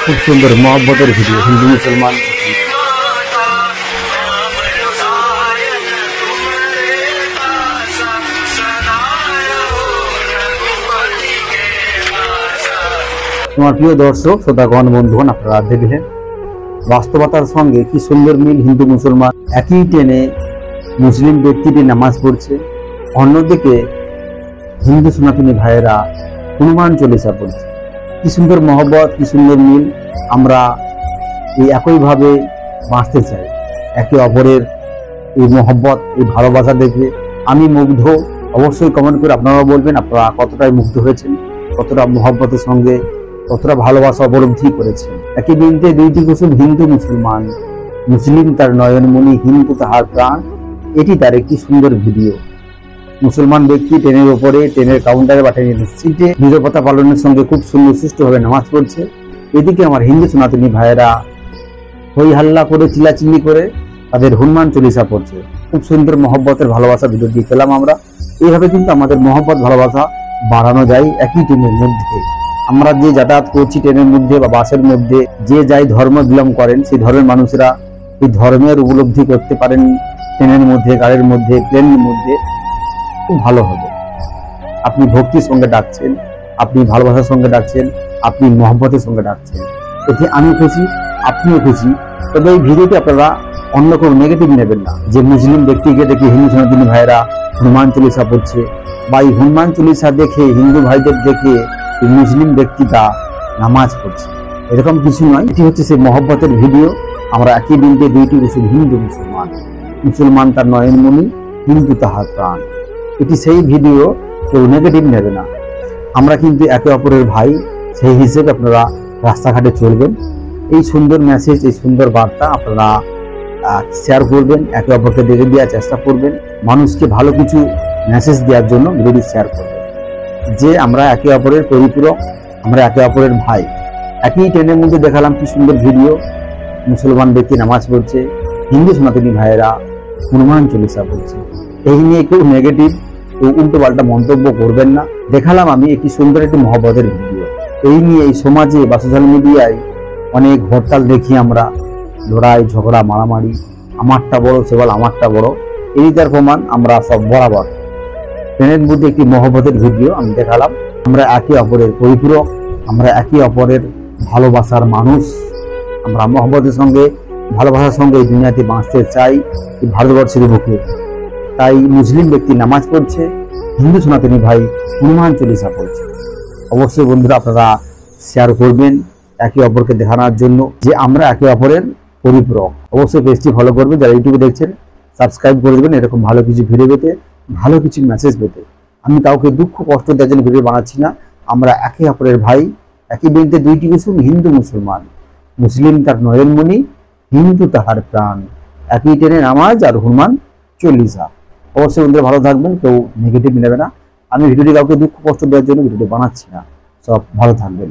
খুব সুন্দর মহব্বতের ভিডিও হিন্দু মুসলমান। তোমার প্রিয় দর্শক শ্রোতাগণ বন্ধুগণ, আপনারা দেখলেন বাস্তবতার সঙ্গে কি সুন্দর মিল। হিন্দু মুসলমান একই ট্রেনে মুসলিম ব্যক্তিটি নামাজ পড়ছে, অন্যদিকে হিন্দু সনাতনী ভাইয়েরা হনুমান চল্লিশা পড়ছে। কি সুন্দর মহব্বত, কি সুন্দর মিল। আমরা এই একইভাবে বাঁচতে চাই। একে অপরের এই মহব্বত, এই ভালোবাসা দেখে আমি মুগ্ধ। অবশ্যই কমেন্ট করে আপনারাও বলবেন আপনারা কতটাই মুগ্ধ হয়েছেন, কতটা মহব্বতের সঙ্গে কতটা ভালোবাসা উপলব্ধি করেছেন। একই বৃন্তে দুইটি কুসুম হিন্দু মুসলমান, মুসলিম তার নয়নমণি, হিন্দু তাহার প্রাণ। এটি তার একটি সুন্দর ভিডিও। মুসলমান ব্যক্তি ট্রেনের ওপরে, ট্রেনের কাউন্টারে বা ট্রেনের সিটে নিরাপত্তা পালনের সঙ্গে খুব সুন্দর সুষ্ঠুভাবে নামাজ পড়ছে। এদিকে আমার হিন্দু সনাতনী ভাইয়েরা হই হাল্লা করে, চিল্লাচিল্লি করে তাদের হনুমান চল্লিশা পড়ছে। খুব সুন্দর মহব্বতের ভালোবাসা ভিডিও দিয়ে পেলাম আমরা। এইভাবে কিন্তু আমাদের মহব্বত ভালোবাসা বাড়ানো যায় একই ট্রেনের মধ্যে। আমরা যে যাতায়াত করছি ট্রেনের মধ্যে বা বাসের মধ্যে, যে যাই ধর্ম বিলং করেন সেই ধর্মের মানুষেরা এই ধর্মের উপলব্ধি করতে পারেন ট্রেনের মধ্যে, গাড়ির মধ্যে, প্লেনের মধ্যে। খুব ভালো হবে। আপনি ভক্তির সঙ্গে ডাকছেন, আপনি ভালোবাসার সঙ্গে ডাকছেন, আপনি মহব্বতের সঙ্গে ডাকছেন। এতে আমি খুশি, আপনিও খুশি। তবে এই ভিডিওটি আপনারা অন্য কোনো নেগেটিভ নেবেন না, যে মুসলিম ব্যক্তিকে দেখে হিন্দু সনাতনী ভাইয়েরা হনুমান চল্লিশা পড়ছে, বা এই হনুমান চল্লিশা দেখে হিন্দু ভাইদের দেখে এই মুসলিম ব্যক্তিটা নামাজ পড়ছে, এরকম কিছু নয়। এটি হচ্ছে সেই মহব্বতের ভিডিও। আমরা একই বৃন্তে দুইটি কুসুম হিন্দু মুসলমান, মুসলমান তার নয়নমণি, হিন্দু তাহার প্রাণ। এটি সেই ভিডিও, কেউ নেগেটিভ নেবে না। আমরা কিন্তু একে অপরের ভাই, সেই হিসেবে আপনারা রাস্তাঘাটে চলবেন। এই সুন্দর মেসেজ, এই সুন্দর বার্তা আপনারা শেয়ার করবেন, একে অপরকে দেখে দেওয়ার চেষ্টা করবেন। মানুষকে ভালো কিছু মেসেজ দেওয়ার জন্য ভিডিওটি শেয়ার করবেন, যে আমরা একে অপরের পরিপূরক, আমরা একে অপরের ভাই। একই ট্রেনের মধ্যে দেখালাম কি সুন্দর ভিডিও। মুসলমান ব্যক্তি নামাজ পড়ছে, হিন্দু সনাতনী ভাইয়েরা হনুমান চল্লিশা পড়ছে। এই নিয়ে কেউ নেগেটিভ, কেউ উল্টো পাল্টা মন্তব্য করবেন না। দেখালাম আমি একটি সুন্দর একটি মহব্বতের ভিডিও। এই নিয়ে এই সমাজে বা সোশ্যাল মিডিয়ায় অনেক হরতাল দেখি আমরা, লড়াই ঝগড়া মারামারি, আমারটা বড় সে বল আমারটা বড়। এই তার প্রমাণ আমরা সব বরাবর। ট্রেনের মধ্যে একটি মহব্বতের ভিডিও আমি দেখালাম। আমরা একে অপরের পরিপূরক, আমরা একে অপরের ভালোবাসার মানুষ। আমরা মহব্বতের সঙ্গে, ভালোবাসার সঙ্গে এই দুনিয়াতে বাঁচতে চাই, এই ভারতবর্ষের বুকে। তাই মুসলিম ব্যক্তি নামাজ পড়ছে, হিন্দু সনাতনী ভাই হনুমান চল্লিশা পড়ছে। অবশ্যই বন্ধুরা আপনারা শেয়ার করবেন একে অপরকে দেখানোর জন্য যে আমরা একে অপরের পরিপূরক। অবশ্যই পেজটি ফলো করবেন, যারা ইউটিউবে দেখছেন সাবস্ক্রাইব করে দেবেন এরকম ভালো কিছু ভিডিও পেতে, ভালো কিছু মেসেজ পেতে। আমি কাউকে দুঃখ কষ্ট দেওয়ার জন্য ভিডিও বানাচ্ছি না। আমরা একে অপরের ভাই, একই বৃন্তে দুইটি কুসুম হিন্দু মুসলমান, মুসলিম তার নয়নমণি, হিন্দু তাহার প্রাণ। একই ট্রেনে নামাজ আর হনুমান চল্লিশা। অবশ্যই বন্ধুরা ভালো থাকবেন, কেউ নেগেটিভ নেবে না। আমি ভিডিওটি কাউকে দুঃখ কষ্ট দেওয়ার জন্য ভিডিওটি বানাচ্ছি না। সব ভালো থাকবেন।